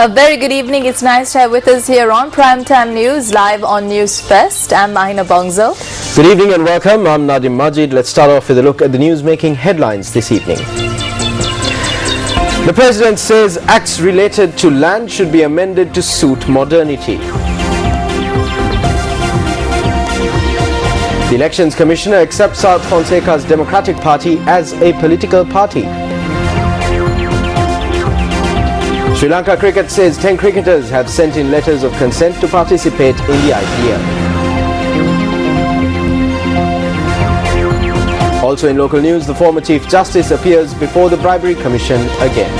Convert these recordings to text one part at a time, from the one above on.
A very good evening. It's nice to have with us here on Primetime News, live on News Fest. I'm Mahina Bongzo. Good evening and welcome. I'm Nadim Majid. Let's start off with a look at the news-making headlines this evening. The President says acts related to land should be amended to suit modernity. The Elections Commissioner accepts South Fonseca's Democratic Party as a political party. Sri Lanka Cricket says 10 cricketers have sent in letters of consent to participate in the IPL. Also in local news, the former Chief Justice appears before the Bribery Commission again.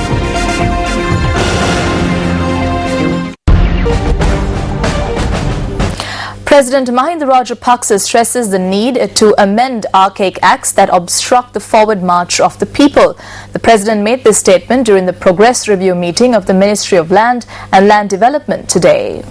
President Mahinda Rajapaksa stresses the need to amend archaic acts that obstruct the forward march of the people. The President made this statement during the Progress Review meeting of the Ministry of Land and Land Development today.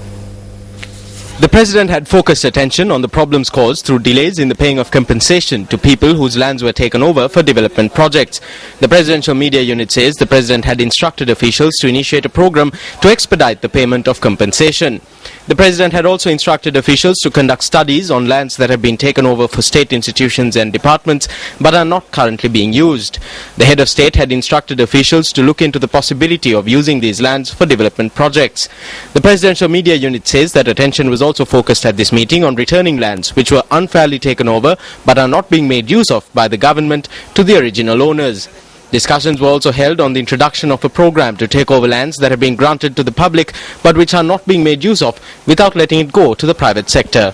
The President had focused attention on the problems caused through delays in the paying of compensation to people whose lands were taken over for development projects. The Presidential Media Unit says the President had instructed officials to initiate a program to expedite the payment of compensation. The President had also instructed officials to conduct studies on lands that have been taken over for state institutions and departments but are not currently being used. The head of state had instructed officials to look into the possibility of using these lands for development projects. The Presidential Media Unit says that attention was also focused at this meeting on returning lands which were unfairly taken over but are not being made use of by the government to the original owners. Discussions were also held on the introduction of a program to take over lands that have been granted to the public but which are not being made use of without letting it go to the private sector.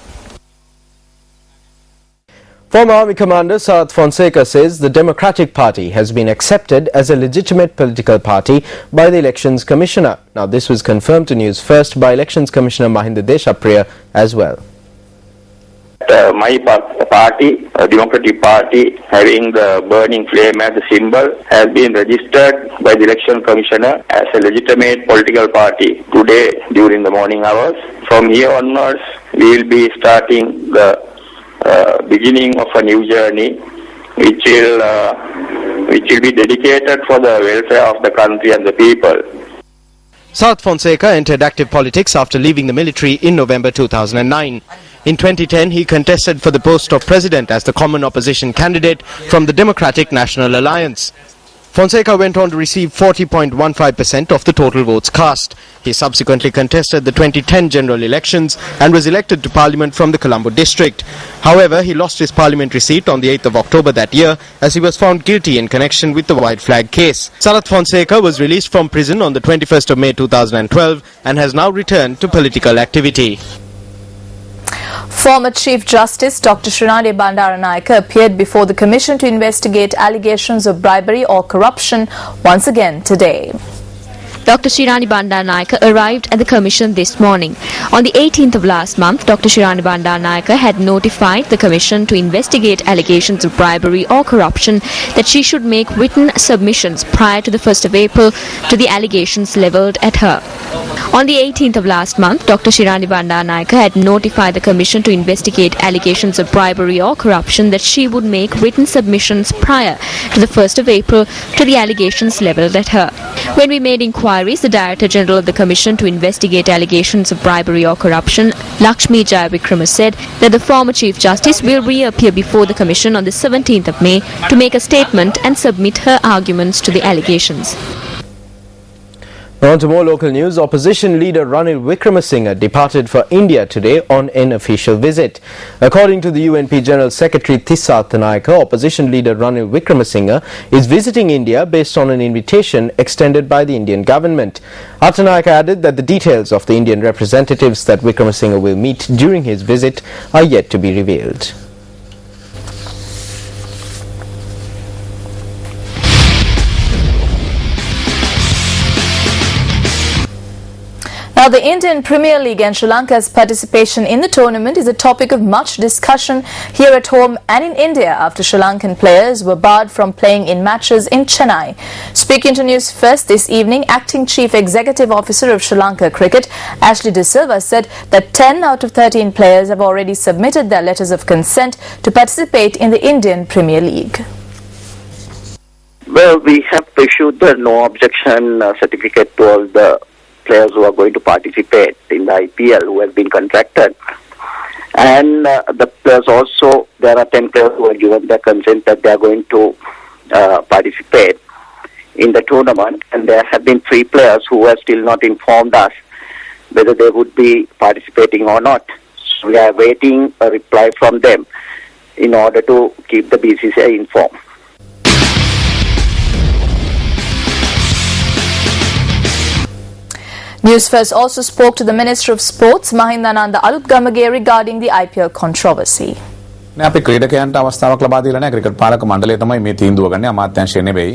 Former Army Commander South Fonseca says the Democratic Party has been accepted as a legitimate political party by the Elections Commissioner. Now this was confirmed to News First by Elections Commissioner Mahinda Deshapriya as well. My party, Democratic Party, having the burning flame as a symbol, has been registered by the Election Commissioner as a legitimate political party today during the morning hours. From here onwards, we will be starting the beginning of a new journey which will be dedicated for the welfare of the country and the people. South Fonseca entered active politics after leaving the military in November 2009. In 2010, he contested for the post of president as the common opposition candidate from the Democratic National Alliance. Fonseca went on to receive 40.15% of the total votes cast. He subsequently contested the 2010 general elections and was elected to Parliament from the Colombo district. However, he lost his parliamentary seat on the 8th of October that year as he was found guilty in connection with the white flag case. South Fonseca was released from prison on the 21st of May 2012 and has now returned to political activity. Former Chief Justice Dr. Srinani Bandaranayake appeared before the Commission to investigate allegations of bribery or corruption once again today. Dr. Srinani Bandaranayake arrived at the Commission this morning. On the 18th of last month, Dr. Srinani Bandaranayake had notified the Commission to investigate allegations of bribery or corruption that she should make written submissions prior to the 1st of April to the allegations levelled at her. On the 18th of last month, Dr. Srinani Bandaranayake had notified the Commission to investigate allegations of bribery or corruption that she would make written submissions prior to the 1st of April to the allegations levelled at her. When we made inquiries, the Director General of the Commission to investigate allegations of bribery or corruption, Lakshmi Jayavikrama, said that the former Chief Justice will reappear before the Commission on the 17th of May to make a statement and submit her arguments to the allegations. Now on to more local news. Opposition leader Ranil Wickremesinghe departed for India today on an official visit. According to the UNP General Secretary Tissa Thanayaka, opposition leader Ranil Wickremesinghe is visiting India based on an invitation extended by the Indian government. Thanayaka added that the details of the Indian representatives that Wickremesinghe will meet during his visit are yet to be revealed. Now, the Indian Premier League and Sri Lanka's participation in the tournament is a topic of much discussion here at home and in India after Sri Lankan players were barred from playing in matches in Chennai. Speaking to News First this evening, Acting Chief Executive Officer of Sri Lanka Cricket, Ashley De Silva, said that 10 out of 13 players have already submitted their letters of consent to participate in the Indian Premier League. Well, we have issued the no objection certificate to all the players who are going to participate in the IPL who have been contracted. And the players also, there are 10 players who have given their consent that they are going to participate in the tournament. And there have been 3 players who have still not informed us whether they would be participating or not. So we are waiting a reply from them in order to keep the BCCI informed. News First also spoke to the Minister of Sports, Mahindananda Alutgamage, regarding the IPL controversy. අපි ක්‍රීඩකයන්ට අවස්ථාවක් ලබා දීලා නැහැ. Cricket පාලක මණ්ඩලය තමයි මේ තීන්දුව ගන්නේ, අමාත්‍යාංශය නෙවෙයි.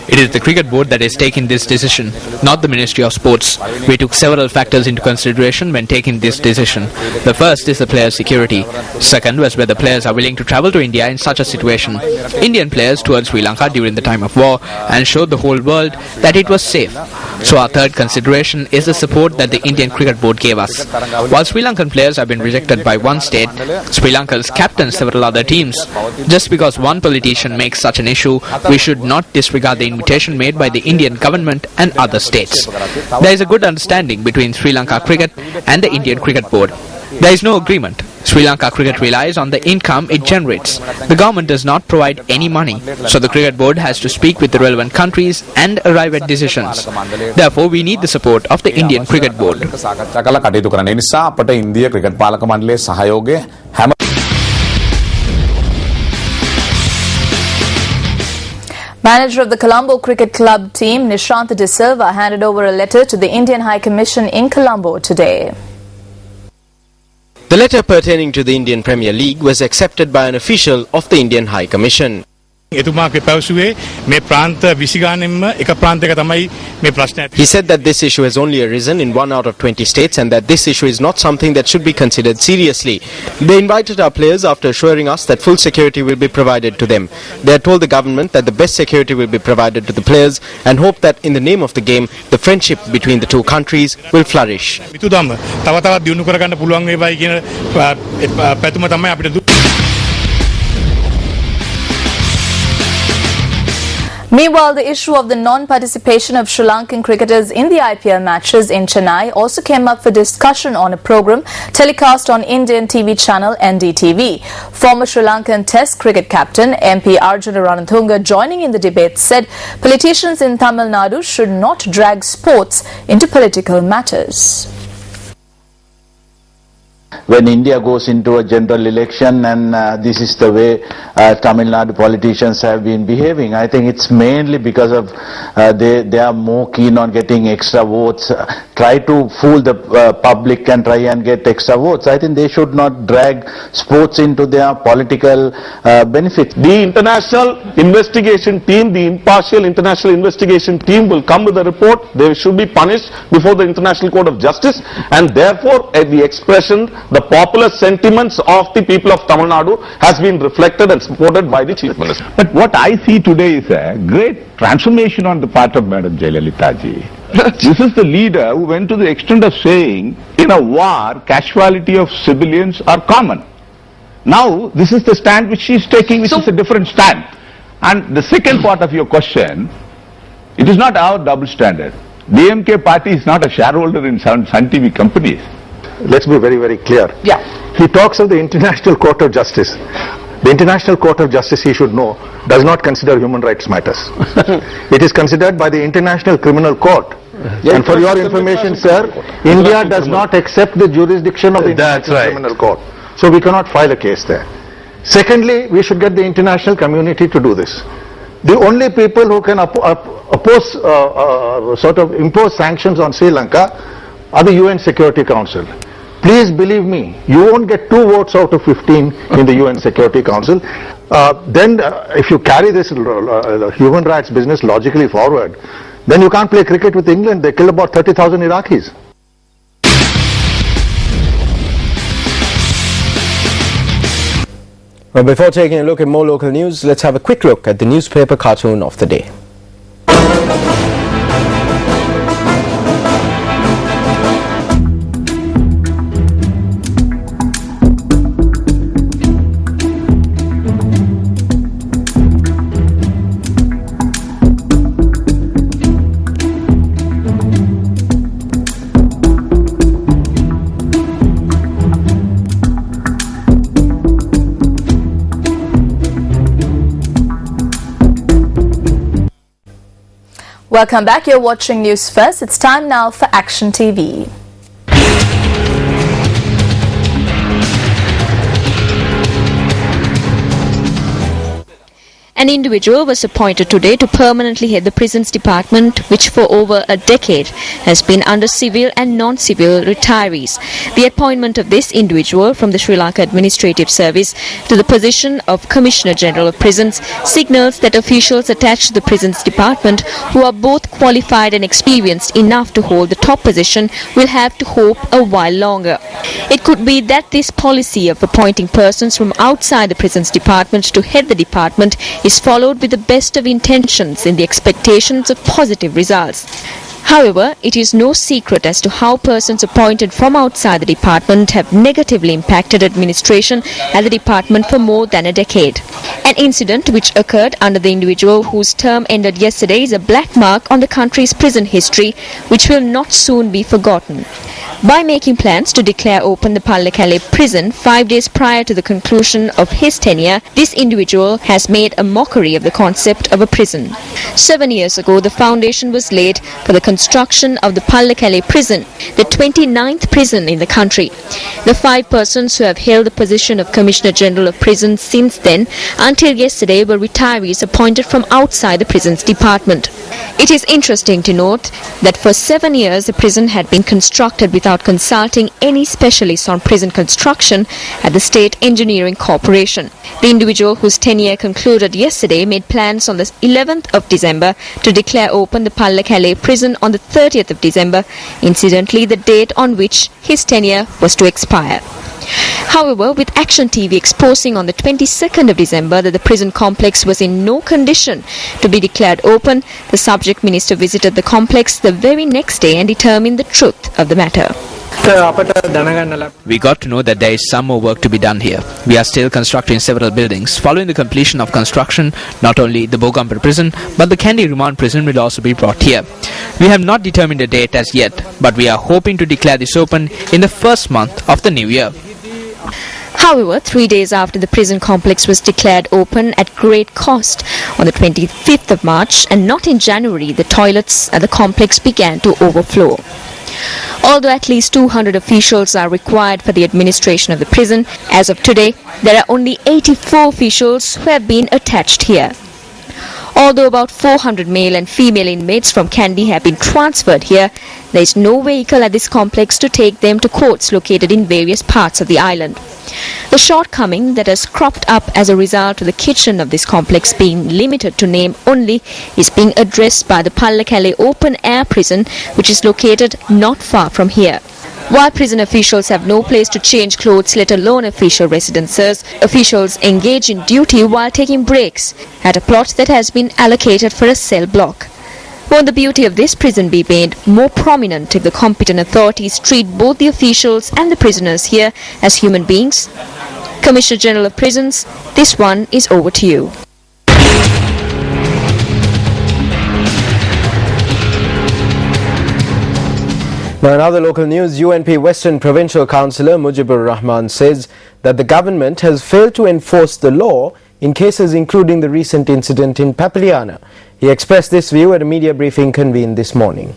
It is the cricket board that has taken this decision, not the Ministry of Sports. We took several factors into consideration when taking this decision. The first is the players' security. Second was whether players are willing to travel to India in such a situation. Indian players toured Sri Lanka during the time of war and showed the whole world that it was safe. So our third consideration is the support that the Indian Cricket Board gave us. While Sri Lankan players have been rejected by one state, Sri Lanka's captained several other teams. Just because one politician makes such an issue, we should not disregard the invitation made by the Indian government and other states. There is a good understanding between Sri Lanka Cricket and the Indian Cricket Board. There is no agreement. Sri Lanka Cricket relies on the income it generates. The government does not provide any money, so the Cricket Board has to speak with the relevant countries and arrive at decisions. Therefore, we need the support of the Indian Cricket Board. Manager of the Colombo Cricket Club team, Nishant De Silva, handed over a letter to the Indian High Commission in Colombo today. The letter pertaining to the Indian Premier League was accepted by an official of the Indian High Commission. He said that this issue has only arisen in 1 out of 20 states and that this issue is not something that should be considered seriously. They invited our players after assuring us that full security will be provided to them. They had told the government that the best security will be provided to the players and hope that in the name of the game, the friendship between the two countries will flourish. Meanwhile, the issue of the non-participation of Sri Lankan cricketers in the IPL matches in Chennai also came up for discussion on a program telecast on Indian TV channel NDTV. Former Sri Lankan Test cricket captain MP Arjuna Ranatunga, joining in the debate, said politicians in Tamil Nadu should not drag sports into political matters. When India goes into a general election, and this is the way Tamil Nadu politicians have been behaving, I think it's mainly because of they are more keen on getting extra votes, try to fool the public and try and get extra votes. I think they should not drag sports into their political benefits. The international investigation team, the impartial international investigation team will come with a report. They should be punished before the International Court of Justice, and therefore the expression, the popular sentiments of the people of Tamil Nadu has been reflected and supported by the Chief Minister. But what I see today is a great transformation on the part of Madam Jayalalitha ji. This is the leader who went to the extent of saying, in a war, casualty of civilians are common. Now, this is the stand which she is taking, which is a different stand. And the second part of your question, it is not our double standard. DMK party is not a shareholder in Sun TV companies. Let's be very, very clear. Yeah. He talks of the International Court of Justice. The International Court of Justice, he should know, does not consider human rights matters. It is considered by the International Criminal Court. And for your information, sir, India does not accept the jurisdiction of the International Criminal Court. So we cannot file a case there. Secondly, we should get the international community to do this. The only people who can impose sanctions on Sri Lanka are the UN Security Council. Please believe me, you won't get 2 votes out of 15 in the UN Security Council. If you carry this human rights business logically forward, then you can't play cricket with England. They killed about 30,000 Iraqis. Well, before taking a look at more local news, let's have a quick look at the newspaper cartoon of the day. Welcome back. You're watching News First. It's time now for Action TV. An individual was appointed today to permanently head the prisons department, which for over a decade has been under civil and non-civil retirees. The appointment of this individual from the Sri Lanka Administrative Service to the position of Commissioner General of Prisons signals that officials attached to the prisons department, who are both qualified and experienced enough to hold the top position, will have to hope a while longer. It could be that this policy of appointing persons from outside the prisons department to head the department is followed with the best of intentions in the expectations of positive results. However, it is no secret as to how persons appointed from outside the department have negatively impacted administration at the department for more than a decade. An incident which occurred under the individual whose term ended yesterday is a black mark on the country's prison history, which will not soon be forgotten. By making plans to declare open the Pallekele prison 5 days prior to the conclusion of his tenure, this individual has made a mockery of the concept of a prison. 7 years ago, the foundation was laid for the construction of the Pallekele prison, the 29th prison in the country. The 5 persons who have held the position of Commissioner General of Prisons since then until yesterday were retirees appointed from outside the prisons department. It is interesting to note that for 7 years the prison had been constructed without consulting any specialists on prison construction at the State Engineering Corporation. The individual whose tenure concluded yesterday made plans on the 11th of December to declare open the Pallekele prison on the 30th of December, incidentally the date on which his tenure was to expire. However, with Action TV exposing on the 22nd of December that the prison complex was in no condition to be declared open, the subject minister visited the complex the very next day and determined the truth of the matter. We got to know that there is some more work to be done here. We are still constructing several buildings. Following the completion of construction, not only the Bogambara prison, but the Kandy remand prison will also be brought here. We have not determined a date as yet, but we are hoping to declare this open in the first month of the new year. However, 3 days after the prison complex was declared open at great cost on the 25th of March and not in January, the toilets at the complex began to overflow. Although at least 200 officials are required for the administration of the prison, as of today, there are only 84 officials who have been attached here. Although about 400 male and female inmates from Kandy have been transferred here, there is no vehicle at this complex to take them to courts located in various parts of the island. The shortcoming that has cropped up as a result of the kitchen of this complex being limited to name only is being addressed by the Pallekele open air prison, which is located not far from here. While prison officials have no place to change clothes, let alone official residences, officials engage in duty while taking breaks at a plot that has been allocated for a cell block. Won't the beauty of this prison be made more prominent if the competent authorities treat both the officials and the prisoners here as human beings? Commissioner General of Prisons, this one is over to you. Now in other local news, UNP Western Provincial Councillor Mujibur Rahman says that the government has failed to enforce the law in cases including the recent incident in Papaliana. He expressed this view at a media briefing convened this morning.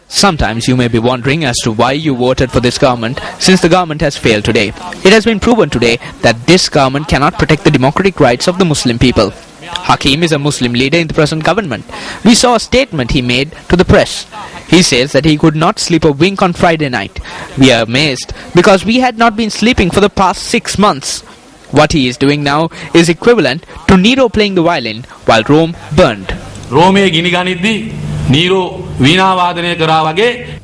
Sometimes you may be wondering as to why you voted for this government, since the government has failed today. It has been proven today that this government cannot protect the democratic rights of the Muslim people. Hakim is a Muslim leader in the present government. We saw a statement he made to the press. He says that he could not sleep a wink on Friday night. We are amazed because we had not been sleeping for the past 6 months. What he is doing now is equivalent to Nero playing the violin while Rome burned. Rome gini ganiddi Nero veena wadane kara wage